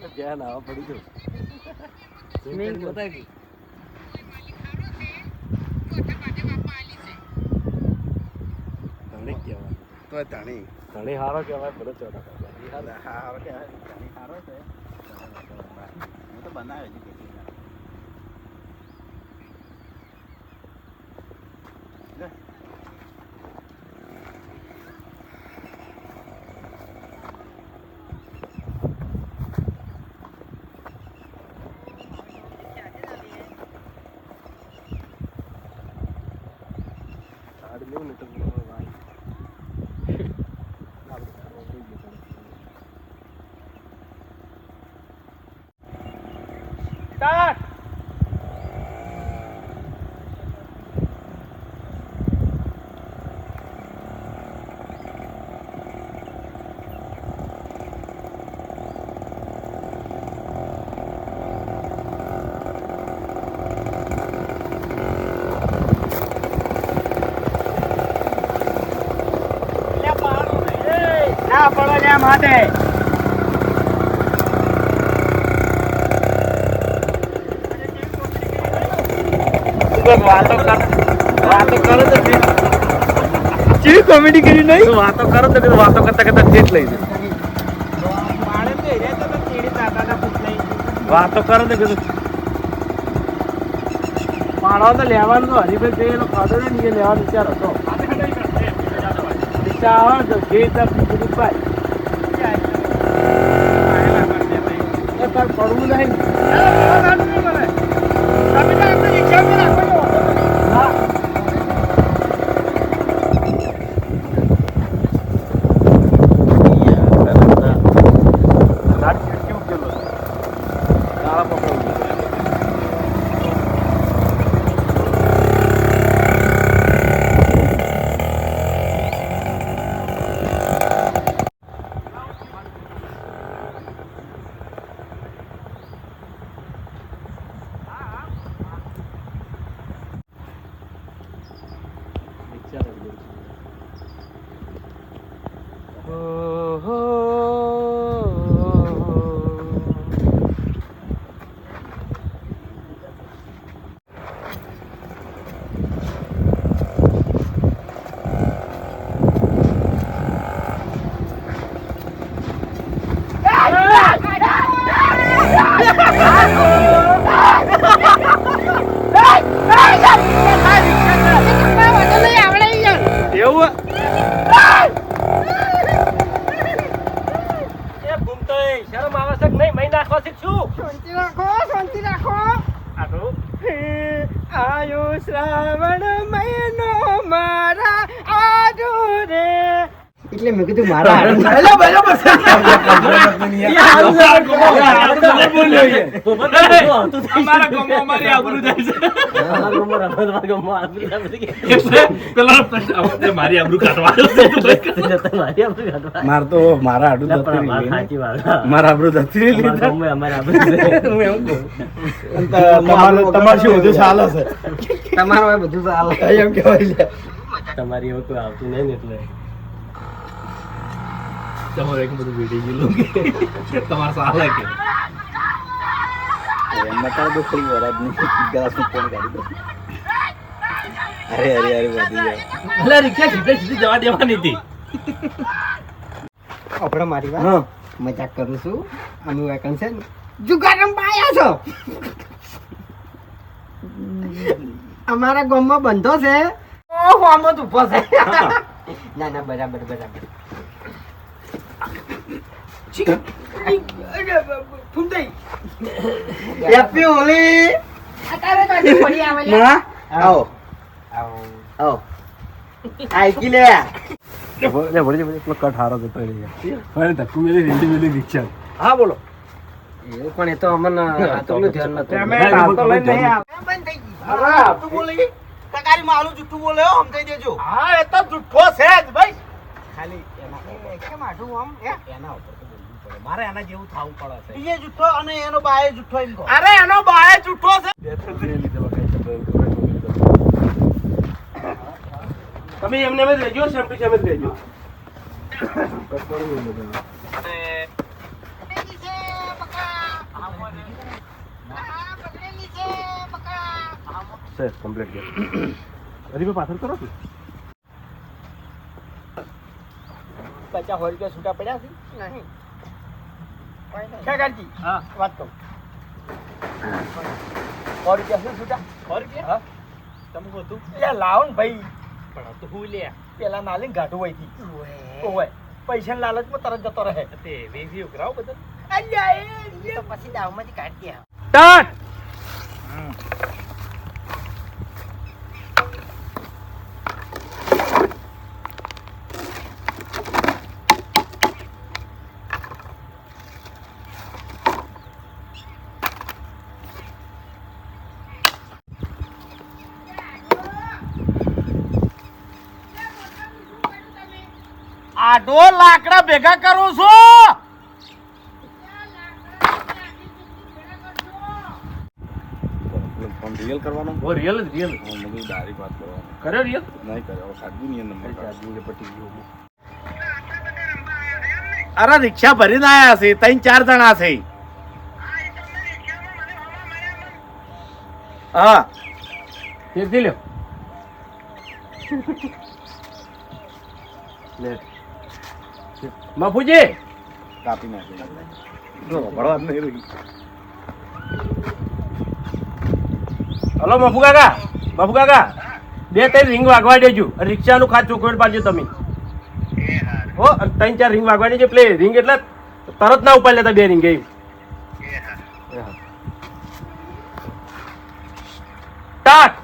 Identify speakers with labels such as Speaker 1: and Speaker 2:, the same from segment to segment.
Speaker 1: જ્યાં નાવા પડી ગયો સ્વિમિંગ બતા કે ધણી કહેવાય
Speaker 2: તો ધણી
Speaker 1: ધણી હારો કહેવાય ભલે ચોટા
Speaker 2: હારો કહેવાય ધણી હારો છે હું તો બનાવે છે
Speaker 1: સ્ટાર્ટ ના પડો લ્યા માથે કોમેડી કરી નહીં વાતો કરો તો વાતો કરતા કરતા ઠેઠ લઈ વાતો કરો તો કીધું પાડો તો લેવાનું તો હરીભાઈ એનો ખાધો ને એ લેવાનો વિચાર હતો વિચાર આવે તો જે પડવું નહીં આયુ શ્રાવણ મહિનો મારા આડુ રે એટલે મેં કીધું મારા બરાબર
Speaker 3: મારી આબરૂ કાઢવા
Speaker 2: માર તો મારા આડું મારા આબરૂ જતી તમારે શું બધું ચાલે છે
Speaker 1: તમારું બધું ચાલે
Speaker 2: એમ કેવાય
Speaker 1: તમારી એવું કોઈ આવતું નહીં ને એટલે
Speaker 3: તમારે એક બધું વીડી ગયેલું કે તમારે સારા કે
Speaker 2: મટાર તો ફરી વરાજ નહીં ગ્લાસ નું ફોન કાઢી દો અરે અરે અરે વધી જાય
Speaker 3: અલા રિક્ષા સીધે સીધી જવા દેવાની હતી
Speaker 1: આપણે મારી વાત મજાક કરું છું અમે વેકન છે જુગારમ પાયા છો અમારા ગામમાં બંધો છે ઓહો આમાં તો ઉભો છે ના ના બરાબર બરાબર હેપી હોલી અત્યારે તો હજી પડી આવેલા
Speaker 2: આવો આવો આઈ લે
Speaker 1: કટ હારો જતો રહી ગયા ધક્કુ મેલી રેડી મેલી રિક્ષા હા બોલો એવું પણ એ તો અમને આટલું ધ્યાન નતું
Speaker 2: તકારી માલું જુઠ્ઠું બોલે હો સમજાઈ દેજો
Speaker 3: હા એ તો જુઠ્ઠો છે જ ભાઈ
Speaker 2: ખાલી
Speaker 1: કેમ આઠું આમ
Speaker 2: એના ઉપર તો બોલવું પડે મારે એના જેવું થાવું પડે છે
Speaker 1: એ જુઠ્ઠો અને એનો બાય જુઠ્ઠો એમ કહો
Speaker 3: અરે એનો બાય જુઠ્ઠો છે તમે એમને જ રહેજો સેમ્પી સેમ જ રહેજો છે કમ્પ્લીટ ગેસ હરી પાછળ કરો છું
Speaker 1: 50 રૂપિયા છૂટા પડ્યા છે નહીં ખેગારજી
Speaker 3: હા
Speaker 1: વાત કહું 100 રૂપિયા શું છૂટા
Speaker 3: 100 રૂપિયા
Speaker 1: હા
Speaker 3: તમે બધું
Speaker 1: એટલે લાવો ને ભાઈ
Speaker 3: પણ તો હું લે
Speaker 1: પેલા નાલીને ગાઢું હોય થી ઓય પૈસા લાલચમાં તરત જતો રહે
Speaker 3: તે વેવી ઉઘરાવ બધું
Speaker 1: અલ્યા એ તો પછી દાવમાંથી કાઢી દે
Speaker 3: સ્ટાર્ટ
Speaker 2: આડો લાકડા ભેગા કરું છું ફોન રિયલ કરવાનો
Speaker 3: ઓ રિયલ રિયલ
Speaker 2: મગજ ડાયરેક્ટ વાત કરવાનો
Speaker 3: કર્યો રિયલ
Speaker 2: નહીં કર્યો સાદું નહીં નંબર
Speaker 3: ચાર્જિંગ પટી ગયો
Speaker 2: અરે રિક્ષા ભરીને આયા છે 3-4 જણા છે હા
Speaker 3: ફેરથી લ્યો લે મફુજી
Speaker 2: કાપી નાખે ભરવા જ નહીં રહી
Speaker 3: હલો મફુ કાકા 2-3 રિંગ વાગવા દેજો રિક્ષાનું ખાત ચોકવેટ પાડજો તમે હો 3-4 રિંગ વાગવાની છે પ્લે રિંગ એટલે તરત ના ઉપાડ લેતા 2 રિંગ એમ સ્ટાર્ટ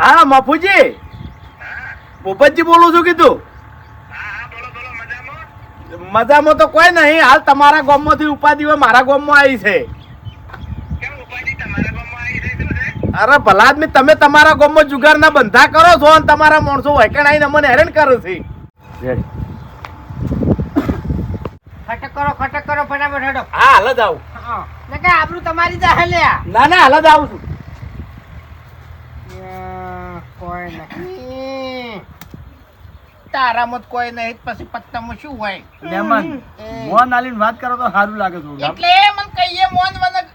Speaker 2: હા મફુજી પોપટજી બોલું છું કીધું મજામાં તો કોઈ નહીં હાલ તમારા ગામમાંથી ઉપાધિ હોય મારા ગામમાં આવી છે અરે ભલા આદમી તમે તમારા ગામમાં જુગારના બંધા કરો છો અને તમારા માણસો વૈકણ આવીને અમને હેરાન કરે છે
Speaker 1: ખટક કરો ફટાફટ હેડો
Speaker 2: હા હાલ જ આવું
Speaker 1: હા ને કે આબરૂ તમારી જાહે લ્યા
Speaker 2: ના ના હાલ જ આવું છું
Speaker 1: કોઈ નહીં
Speaker 2: તારામાં કોઈ નહીં પછી પત્તામાં શું હોય
Speaker 1: લેમન
Speaker 2: મોન આલીને વાત કરો તો સારું લાગે છે
Speaker 1: એટલે મન કહીએ મોન વનક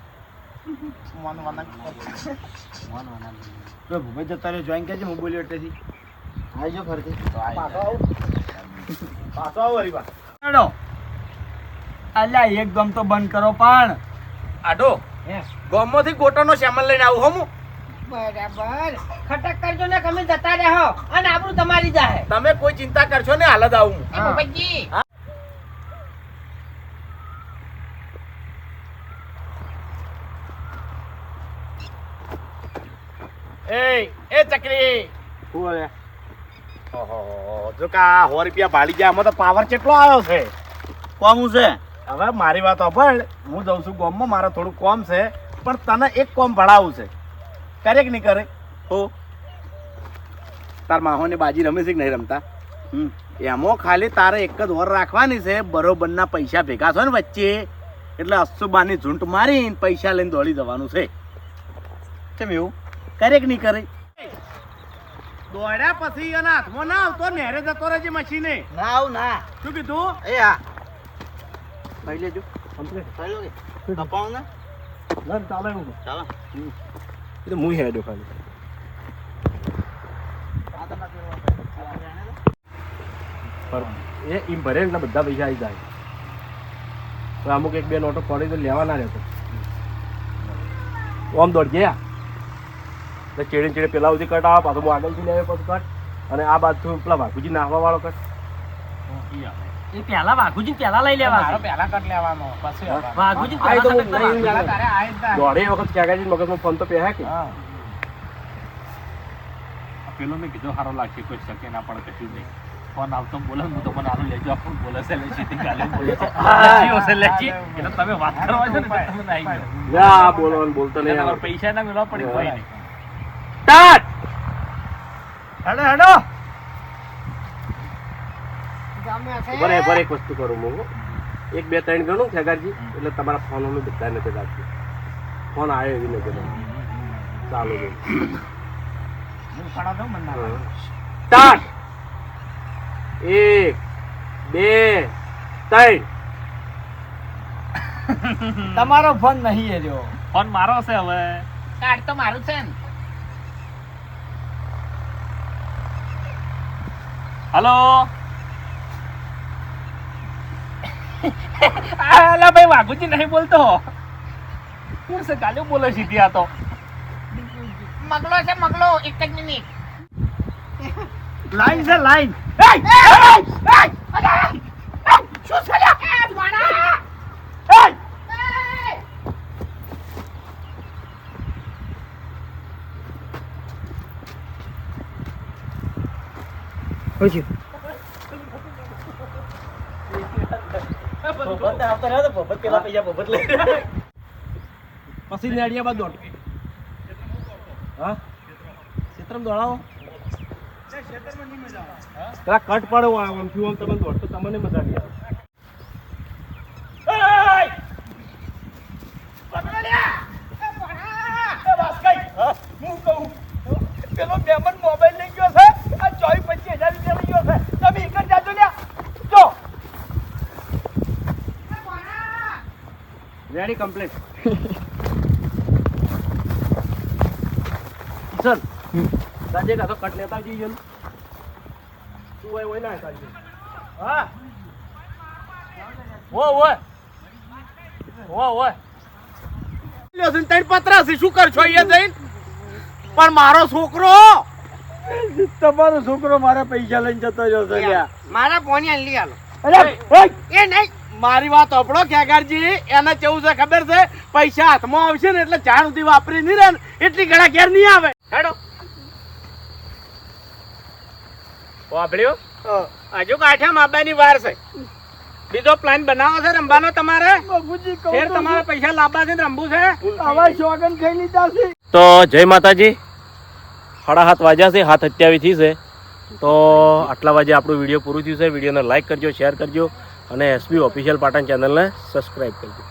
Speaker 2: તો ભૂપે જતા રે જોઈન કરજે હું બોલ્યો એટલેથી
Speaker 1: આવજો ફરતી
Speaker 2: પાછો આવો હરી બા
Speaker 1: હેડો અલ્યા એકદમ તો બંધ કરો પણ
Speaker 2: આડો ગામમાંથી ગોટોનો સામાન લઈને આવું હમું
Speaker 1: બરાબર ખટક કરજો ને તમે જતા રહો અને આબરૂ તમારી જાહે
Speaker 2: તમે કોઈ ચિંતા કરશો ને હાલ જ આવું હું
Speaker 1: એ પોપટજી
Speaker 2: એ ચકરી
Speaker 3: શું હવે
Speaker 2: ઓહો જો કા 100 રૂપિયા ભાડી ગયા આમાં તો પાવર કેટલો આવ્યો છે કોમ છે હવે મારી વાત સાંભળ હું જઉં છું ગામમાં મારે થોડું કોમ છે પણ તને એક કોમ ભણાવું છે કરે કે નહીં કરે હો તાર માહોને બાજી રમે છે કે નહીં રમતા એમાં ખાલી તારે એક જ ઓર રાખવાની છે બરોબરના પૈસા ભેગા થયો ને વચ્ચે એટલે અસુબાની ઝૂંટ મારીને પૈસા લઈને દોડી જવાનું છે કેમ એવું કરે કે નહીં કરે દોડ્યા પછી એના હાથમાં ના આવતો નેરે જતો રહેજે મશીને
Speaker 1: ના આવ ના
Speaker 2: શું કીધું
Speaker 1: એ હા
Speaker 2: ભાઈ લેજો
Speaker 3: કમ્પ્લીટ
Speaker 1: ચાલો કે કપાવ ને
Speaker 3: ના ચાલે હું
Speaker 1: ચાલો
Speaker 3: એ તો હું હેડો ખાલી એ એમ ભરે એટલે બધા પૈસા આવી જાય તો અમુક 1-2 નોટો પડી તો લેવાના રહેતો આમ દોડ ગયા એટલે ચેડે પેલા સુધી કટ આવે પાછું હું આગળથી લેવે પછી કટ અને આ બાજુ પેલા વાઘુજી નાખવા વાળો કટ
Speaker 1: એ પહેલા વાઘુજી પહેલા લઈ લેવા
Speaker 2: પહેલા કટ લેવાનો પછી
Speaker 1: વાઘુજી
Speaker 3: આ તો હું
Speaker 1: પહેલા
Speaker 3: લઈને દોડે વખત ક્યાંકાજી મગજમાં ફોન તો પહેલા કે
Speaker 4: પેલો મેં કીધું સારો લાગશે કોઈ શકે ના પણ કશું નહીં ફોન આવતો બોલે હું તો મને આનું લેજો આપણું બોલે છે લેજી તે ગાલે બોલે છે લેજી હશે લેજી એટલે તમે વાત કરવા છો ને તો તમે ના આવી
Speaker 3: જા બોલવાનું બોલતો નહીં
Speaker 4: ગયો
Speaker 3: આવે
Speaker 4: પૈસા ના મેળવા પડી કોઈ નહીં
Speaker 3: સ્ટાર્ટ
Speaker 2: હેડો હેડો
Speaker 3: બરાબર એક વસ્તુ કરું હું 1 2 3 ગણું ખેગારજી એટલે તમારા ફોન અમે બધા નથી રાખજો ફોન આવ્યો એવી નથી ચાલો
Speaker 4: ફાળો દો મને ના
Speaker 3: સ્ટાર્ટ 1 2 3
Speaker 1: તમારો ફોન નહીં એ જો
Speaker 4: ફોન મારો છે હવે કાર્ડ તો મારું છે ને હલો અલા ભાઈ વાઘુજી નહીં બોલતો કોણ છે ગાલ્યો બોલે સીધી આ તો
Speaker 5: મગલો છે મગલો એક જ મિનિટ
Speaker 2: લાઈન છે લાઈન
Speaker 5: શું છે લ્યા? એ ભણા!
Speaker 3: પછી નેડિયા બાદ દોડ હા ક્ષેત્રમાં દોડાવો પેલા કટ પાડો આમ થયું આમ તમે દોડ તો તમને મજા નહીં આવે
Speaker 2: પેલો બેમન મોબાઈલ લઈ ગયો છે આ 24-25 હજાર રૂપિયા લઈ ગયો છે તમે એક જ જાજો લ્યા જો
Speaker 3: રેડી કમ્પ્લીટ ચલ રાજે કા તો કટ લેતા જઈએ ને તું હોય ના સાજી હા ઓ
Speaker 2: તઈ પત્રા છે શું કરશો અહીંયા જઈને પણ મારો છોકરો
Speaker 1: તમારો છોકરો મારા પૈસા લઈને જતો જતો
Speaker 5: મારા પોણી લઈ આલો
Speaker 2: એ
Speaker 5: નહીં
Speaker 2: મારી વાત સાંભળો ખેગારજી એને કેવું છે ખબર છે પૈસા હાથમાં આવશે ને એટલે ચાર સુધી વાપરી નહીં રહે ને એટલી ઘણા ઘેર નહીં આવે હેડો વાપર્યો હજુ કાઠિયા માબાની વાર છે બીજો પ્લાન બનાવો છે રમવાનો તમારે
Speaker 1: બાપુજી કહું
Speaker 2: ફેર તમારે પૈસા લાવવા છે ને રમવું છે
Speaker 1: આવા શોગન ખાઈ લીધા છે
Speaker 3: તો જય માતાજી 7:30 વાગ્યા છે 7:28 છે તો આટલા વાગે આપણું વિડીયો પૂરું થયું છે વિડીયોને લાઈક કરજો શેર કરજો અને એસબી ઓફિશિયલ પાટણ ચેનલને સબસ્ક્રાઈબ કરજો